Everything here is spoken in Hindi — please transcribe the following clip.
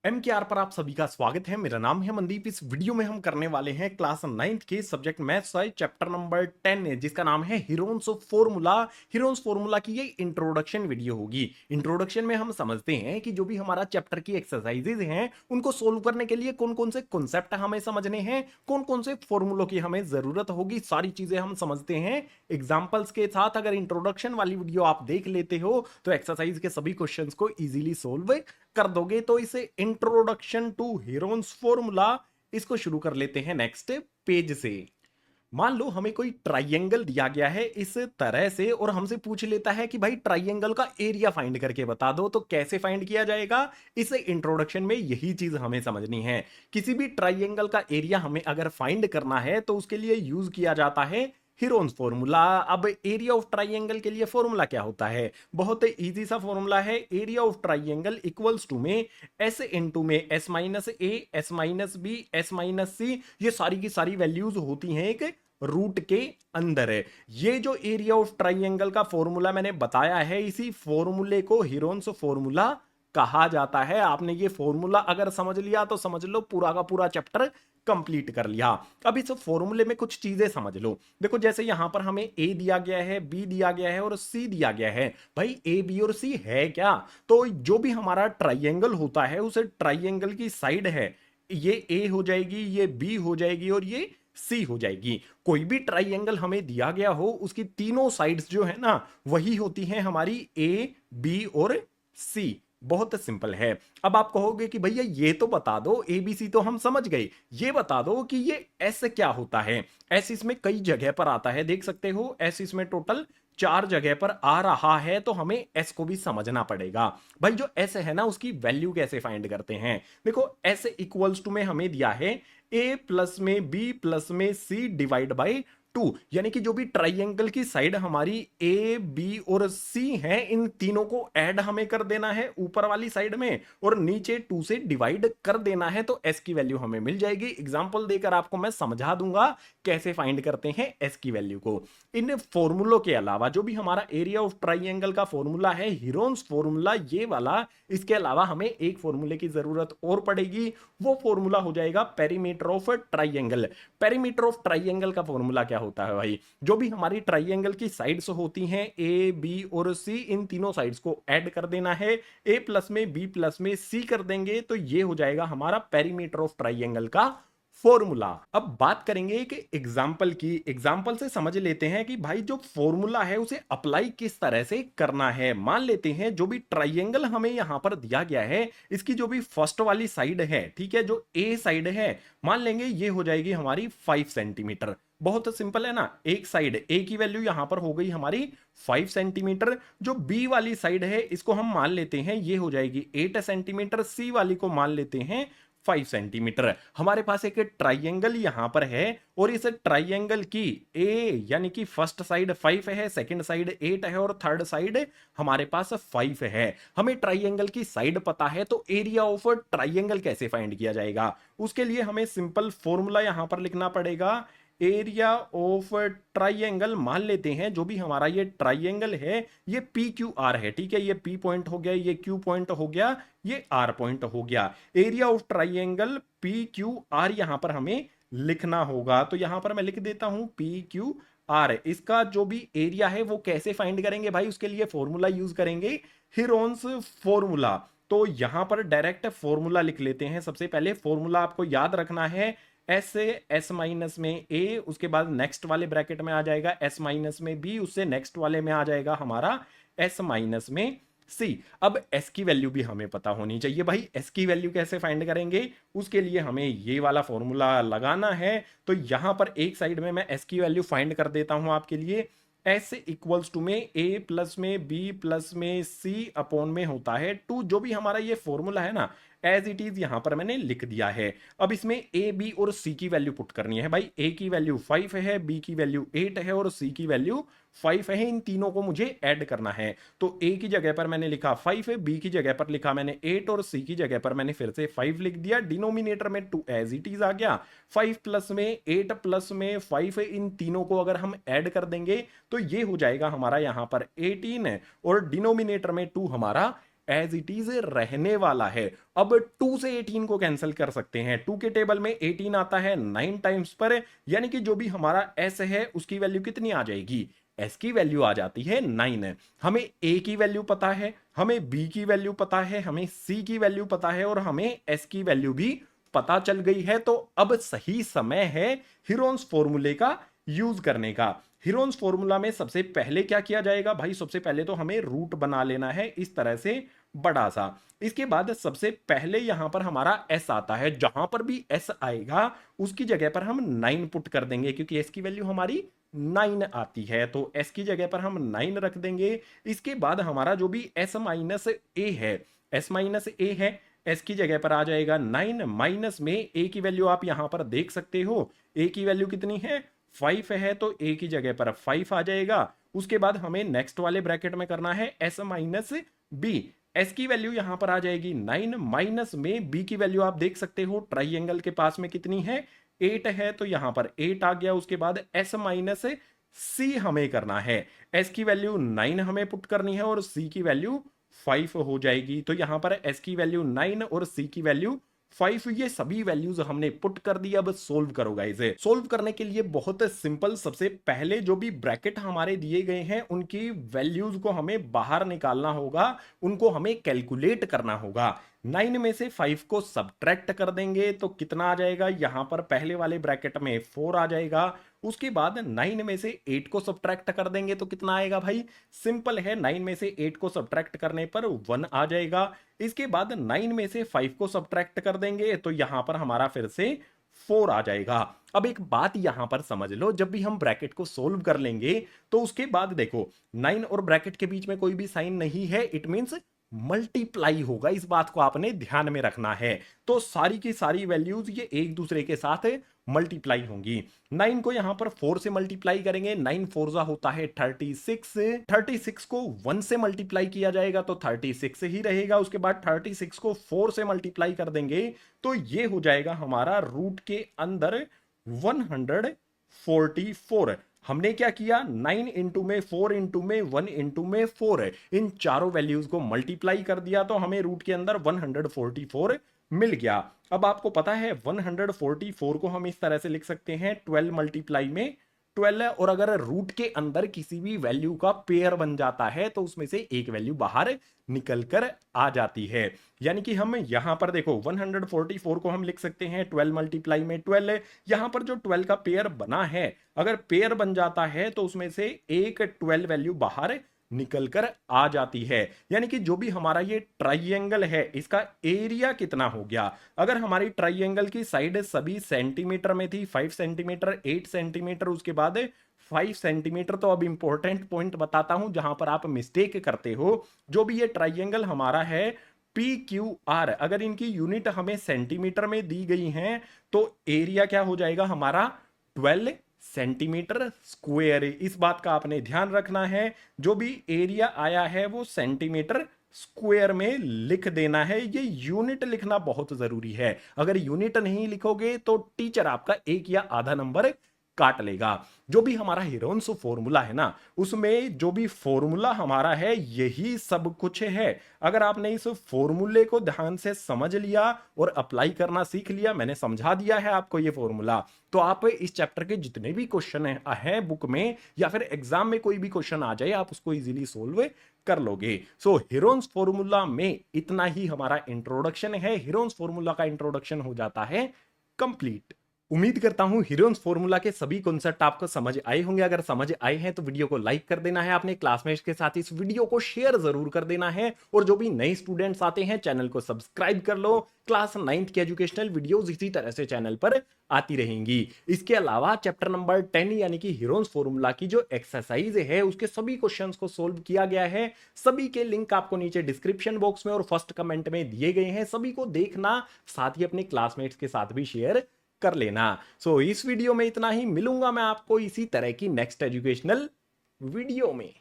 MKR पर आप सभी का स्वागत है। मेरा नाम है मनदीप। इस वीडियो में हम करने वाले हैं क्लास 9th के सब्जेक्ट मैथ्स है चैप्टर नंबर 10 है, जिसका नाम है Heron's of formula. Heron's formula की ये इंट्रोडक्शन वीडियो होगी। इंट्रोडक्शन में हम समझते हैं कि जो भी हमारा चैप्टर की एक्सरसाइजेज हैं उनको सोल्व करने के लिए कौन कौन से कॉन्सेप्ट हमें समझने हैं, कौन कौन से फॉर्मूलों की हमें जरूरत होगी, सारी चीजें हम समझते हैं एग्जाम्पल्स के साथ। अगर इंट्रोडक्शन वाली वीडियो आप देख लेते हो तो एक्सरसाइज के सभी क्वेश्चंस को इजीली सोल्व कर दोगे। तो इसे इंट्रोडक्शन टू हीरोन्स फॉर्मूला इसको शुरू कर लेते हैं नेक्स्ट पेज से। मान लो हमें कोई ट्राइंगल दिया गया है इस तरह से और हमसे पूछ लेता है कि भाई ट्राइंगल का एरिया फाइंड करके बता दो। तो कैसे फाइंड किया जाएगा, इस इंट्रोडक्शन में यही चीज हमें समझनी है। किसी भी ट्राइंगल का एरिया हमें अगर फाइंड करना है तो उसके लिए यूज किया जाता है हीरोन्स फॉर्मूला। अब एरिया ऑफ ट्राइंगल के लिए फॉर्मूला क्या होता है, बहुत इजी सा फॉर्मूला है। Area of triangle equals to में एस इनटू में s minus a, s minus b, s minus c, ये सारी की सारी वैल्यूज होती हैं एक रूट के अंदर है। ये जो एरिया ऑफ ट्राइंगल का फॉर्मूला मैंने बताया है, इसी फॉर्मूले को हीरोन्स फॉर्मूला कहा जाता है। आपने ये फॉर्मूला अगर समझ लिया तो समझ लो पूरा का पूरा चैप्टर कंप्लीट कर लिया। अब इस फॉर्मूले में कुछ चीजें समझ लो। देखो जैसे यहां पर हमें ए दिया गया है, बी दिया गया है और सी दिया गया है। भाई ए बी और सी है क्या, तो जो भी हमारा ट्राइंगल होता है उस ट्राइंगल की साइड है, ये ए हो जाएगी, ये बी हो जाएगी और ये सी हो जाएगी। कोई भी ट्राइंगल हमें दिया गया हो उसकी तीनों साइड्स जो है ना वही होती हैं हमारी ए बी और सी। बहुत सिंपल है। अब आप कहोगे कि भैया ये तो बता दो, एबीसी तो हम समझ गए, ये बता दो कि ये एस क्या होता है। एस इसमें कई जगह पर आता है, देख सकते हो एस इसमें टोटल 4 जगह पर आ रहा है। तो हमें एस को भी समझना पड़ेगा। भाई जो एस है ना उसकी वैल्यू कैसे फाइंड करते हैं, देखो एस इक्वल्स टू में हमें दिया है ए प्लस में बी प्लस में सी डिवाइड बाई 2। यानी कि जो भी ट्राइंगल की साइड हमारी ए बी और सी है, इन तीनों को ऐड हमें कर देना है ऊपर वाली साइड में और नीचे 2 से डिवाइड कर देना है। तो एस की वैल्यू हमें मिल जाएगी। एग्जांपल देकर आपको मैं समझा दूंगा कैसे फाइंड करते हैं एस की वैल्यू को। इन फॉर्मूलों के अलावा जो भी हमारा एरिया ऑफ ट्राइंगल का फॉर्मूला है हीरोन्स फॉर्मूला ये वाला, इसके अलावा हमें एक फॉर्मूले की जरूरत और पड़ेगी। वो फॉर्मूला हो जाएगा perimeter of triangle. Perimeter of triangle का फॉर्मूला क्या होता है भाई, जो भी हमारी ट्राइंगल की साइड्स होती हैं ए बी और सी, इन तीनों साइड्स को ऐड कर देना है। ए प्लस में बी प्लस में सी कर देंगे तो ये हो जाएगा हमारा पेरीमीटर ऑफ ट्राइंगल का फॉर्मूला। अब बात करेंगे एक एग्जाम्पल की। एग्जाम्पल से समझ लेते हैं कि भाई जो फॉर्मूला है उसे अप्लाई किस तरह से करना है। मान लेते हैं जो भी ट्राइंगल हमें यहां पर दिया गया है, इसकी जो भी फर्स्ट वाली साइड है, ठीक है, जो ए साइड है, मान लेंगे ये हो जाएगी हमारी 5 सेंटीमीटर। बहुत सिंपल है ना। एक साइड ए की वैल्यू यहां पर हो गई हमारी 5 सेंटीमीटर। जो बी वाली साइड है इसको हम मान लेते हैं ये हो जाएगी 8 सेंटीमीटर। सी वाली को मान लेते हैं 5 सेंटीमीटर। हमारे पास एक ट्राइंगल यहां पर है और इस ट्राइंगल की ए यानी कि फर्स्ट साइड 5 है, सेकंड साइड 8 है और थर्ड साइड हमारे पास 5 है। हमें ट्राइंगल की साइड पता है तो एरिया ऑफ ट्राइंगल कैसे फाइंड किया जाएगा, उसके लिए हमें सिंपल फॉर्मूला यहां पर लिखना पड़ेगा। एरिया ऑफ ट्राइंगल मान लेते हैं जो भी हमारा ये ट्राइंगल है ये पी क्यू आर है, ठीक है, ये पी पॉइंट हो गया, ये क्यू पॉइंट हो गया, ये आर पॉइंट हो गया। Area of triangle P Q R यहां पर हमें लिखना होगा। तो यहां पर मैं लिख देता हूं पी क्यू आर। इसका जो भी एरिया है वो कैसे फाइंड करेंगे भाई, उसके लिए फॉर्मूला यूज करेंगे हीरोन्स फॉर्मूला। तो यहां पर डायरेक्ट फॉर्मूला लिख लेते हैं। सबसे पहले फॉर्मूला आपको याद रखना है एस से एस माइनस में ए, उसके बाद नेक्स्ट वाले ब्रैकेट में आ जाएगा एस माइनस में बी, उससे नेक्स्ट वाले में आ जाएगा हमारा एस माइनस में सी। अब एस की वैल्यू भी हमें पता होनी चाहिए। भाई एस की वैल्यू कैसे फाइंड करेंगे, उसके लिए हमें ये वाला फॉर्मूला लगाना है। तो यहां पर एक साइड में मैं एस की वैल्यू फाइंड कर देता हूं आपके लिए। एस इक्वल्स टू में ए प्लस में बी प्लस में सी अपॉन में होता है 2। जो भी हमारा ये फॉर्मूला है ना एज इट इज यहां पर मैंने लिख दिया है। अब इसमें ए बी और सी की वैल्यू पुट करनी है। भाई ए की वैल्यू 5 है, बी की वैल्यू 8 है और सी की वैल्यू 5 है। इन तीनों को मुझे ऐड करना है। तो ए की जगह पर मैंने लिखा 5 है, बी की जगह पर लिखा मैंने 8 और सी की जगह पर मैंने फिर से 5 लिख दिया। डिनोमिनेटर में 2 एज इट इज आ गया। 5 प्लस में 8 प्लस में 5 है, इन तीनों को अगर हम ऐड कर देंगे तो ये हो जाएगा हमारा यहां पर 18 और डिनोमिनेटर में 2 हमारा एज इट इज रहने वाला है। अब 2 से 18 को कैंसिल कर सकते हैं। 2 के टेबल में 18 आता है 9 टाइम्स पर, यानी कि जो भी हमारा s है उसकी वैल्यू कितनी आ जाएगी, s की वैल्यू आ जाती है 9। हमें a की वैल्यू पता है, हमें b की वैल्यू पता है, हमें c की वैल्यू पता है और हमें s की वैल्यू भी पता चल गई है। तो अब सही समय है हीरोन्स फॉर्मूले का यूज करने का। हीरोन्स फॉर्मूला में सबसे पहले क्या किया जाएगा भाई, सबसे पहले तो हमें रूट बना लेना है इस तरह से बड़ा सा। इसके बाद सबसे पहले यहां पर हमारा s आता है, जहां पर भी s आएगा उसकी जगह पर हम 9 पुट कर देंगे, क्योंकि s की वैल्यू हमारी 9 आती है, तो s की जगह पर हम 9 रख देंगे। इसके बाद हमारा जो भी s माइनस ए है, s माइनस ए है, s की जगह पर आ जाएगा 9 माइनस में a की वैल्यू आप यहां पर देख सकते हो, a की वैल्यू कितनी है 5 है, तो a की जगह पर 5 आ जाएगा। उसके बाद हमें नेक्स्ट वाले ब्रैकेट में करना है s माइनस बी, s की वैल्यू यहां पर आ जाएगी 9 माइनस में b की वैल्यू आप देख सकते हो ट्राइंगल के पास में कितनी है 8 है, तो यहां पर 8 आ गया। उसके बाद s माइनस c हमें करना है, s की वैल्यू 9 हमें पुट करनी है और c की वैल्यू 5 हो जाएगी। तो यहां पर s की वैल्यू 9 और c की वैल्यू 5, ये सभी वैल्यूज हमने पुट कर दी। अब सोल्व करो गाइस। सोल्व करने के लिए बहुत सिंपल, सबसे पहले जो भी ब्रैकेट हमारे दिए गए हैं उनकी वैल्यूज को हमें बाहर निकालना होगा, उनको हमें कैलकुलेट करना होगा। 9 में से 5 को सब्ट्रैक्ट कर देंगे तो कितना आ जाएगा, यहां पर पहले वाले ब्रैकेट में 4 आ जाएगा। उसके बाद 9 में से 8 को सब्ट्रैक्ट कर देंगे तो कितना आएगा भाई, सिंपल है, 9 में से 8 को सब्ट्रैक्ट करने पर 1 आ जाएगा। इसके बाद 9 में से 5 को सब्ट्रैक्ट कर देंगे तो यहां पर हमारा फिर से 4 आ जाएगा। अब एक बात यहां पर समझ लो, जब भी हम ब्रैकेट को सोल्व कर लेंगे तो उसके बाद देखो 9 और ब्रैकेट के बीच में कोई भी साइन नहीं है, इट मींस मल्टीप्लाई होगा, इस बात को आपने ध्यान में रखना है। तो सारी की सारी वैल्यूज ये एक दूसरे के साथ मल्टीप्लाई होंगी। 9 को यहां पर 4 से मल्टीप्लाई करेंगे, 9 4 जा होता है 36, 36 को 1 से मल्टीप्लाई किया जाएगा तो 36 ही रहेगा। उसके बाद 36 को 4 से मल्टीप्लाई कर देंगे तो ये हो जाएगा हमारा रूट के अंदर 144। हमने क्या किया, 9 इंटू में 4 इंटू में 1 इंटू में 4, इन चारों वैल्यूज को मल्टीप्लाई कर दिया तो हमें रूट के अंदर 144 मिल गया। अब आपको पता है 144 को हम इस तरह से लिख सकते हैं 12 मल्टीप्लाई में 12, और अगर रूट के अंदर किसी भी वैल्यू का पेयर बन जाता है तो उसमें से एक वैल्यू बाहर निकल कर आ जाती है। यानी कि हम यहां पर देखो 144 को हम लिख सकते हैं 12 मल्टीप्लाई में 12, यहां पर जो 12 का पेयर बना है अगर पेयर बन जाता है तो उसमें से एक 12 वैल्यू बाहर निकल कर आ जाती है। यानी कि जो भी हमारा ये ट्राइंगल है इसका एरिया कितना हो गया, अगर हमारी ट्राइंगल की साइड सभी सेंटीमीटर में थी, 5 सेंटीमीटर, 8 सेंटीमीटर, उसके बाद 5 सेंटीमीटर, तो अब इंपॉर्टेंट पॉइंट बताता हूं जहां पर आप मिस्टेक करते हो। जो भी ये ट्राइंगल हमारा है PQR, अगर इनकी यूनिट हमें सेंटीमीटर में दी गई हैं तो एरिया क्या हो जाएगा हमारा 12 सेंटीमीटर स्क्वायर। इस बात का आपने ध्यान रखना है, जो भी एरिया आया है वो सेंटीमीटर स्क्वायर में लिख देना है। ये यूनिट लिखना बहुत जरूरी है, अगर यूनिट नहीं लिखोगे तो टीचर आपका एक या आधा नंबर काट लेगा। जो भी हमारा हीरोन्स फॉर्मूला है ना, उसमें जो भी फॉर्मूला हमारा है यही सब कुछ है। अगर आपने इस फॉर्मूले को ध्यान से समझ लिया और अप्लाई करना सीख लिया, मैंने समझा दिया है आपको ये फॉर्मूला, तो आप इस चैप्टर के जितने भी क्वेश्चन हैं बुक में या फिर एग्जाम में कोई भी क्वेश्चन आ जाए आप उसको इजीली सोल्व कर लोगे। सो हीरोन्स फॉर्मूला में इतना ही हमारा इंट्रोडक्शन है, हीरोन्स फॉर्मूला का इंट्रोडक्शन हो जाता है कंप्लीट। उम्मीद करता हूं हीरोन्स फॉर्मूला के सभी कॉन्सेप्ट आपको समझ आए होंगे। अगर समझ आए हैं तो वीडियो को लाइक कर देना है, अपने क्लासमेट्स के साथ इस वीडियो को शेयर जरूर कर देना है, और जो भी नए स्टूडेंट्स आते हैं चैनल को सब्सक्राइब कर लो। क्लास 9th की एजुकेशनल वीडियोस इसी तरह से चैनल पर आती रहेंगी। इसके अलावा चैप्टर नंबर 10 यानी कि हीरोन्स फॉर्मूला की जो एक्सरसाइज है उसके सभी क्वेश्चंस को सोल्व किया गया है। सभी के लिंक आपको नीचे डिस्क्रिप्शन बॉक्स में और फर्स्ट कमेंट में दिए गए हैं, सभी को देखना, साथ ही अपने क्लासमेट्स के साथ भी शेयर कर लेना। सो इस वीडियो में इतना ही, मिलूंगा मैं आपको इसी तरह की नेक्स्ट एजुकेशनल वीडियो में।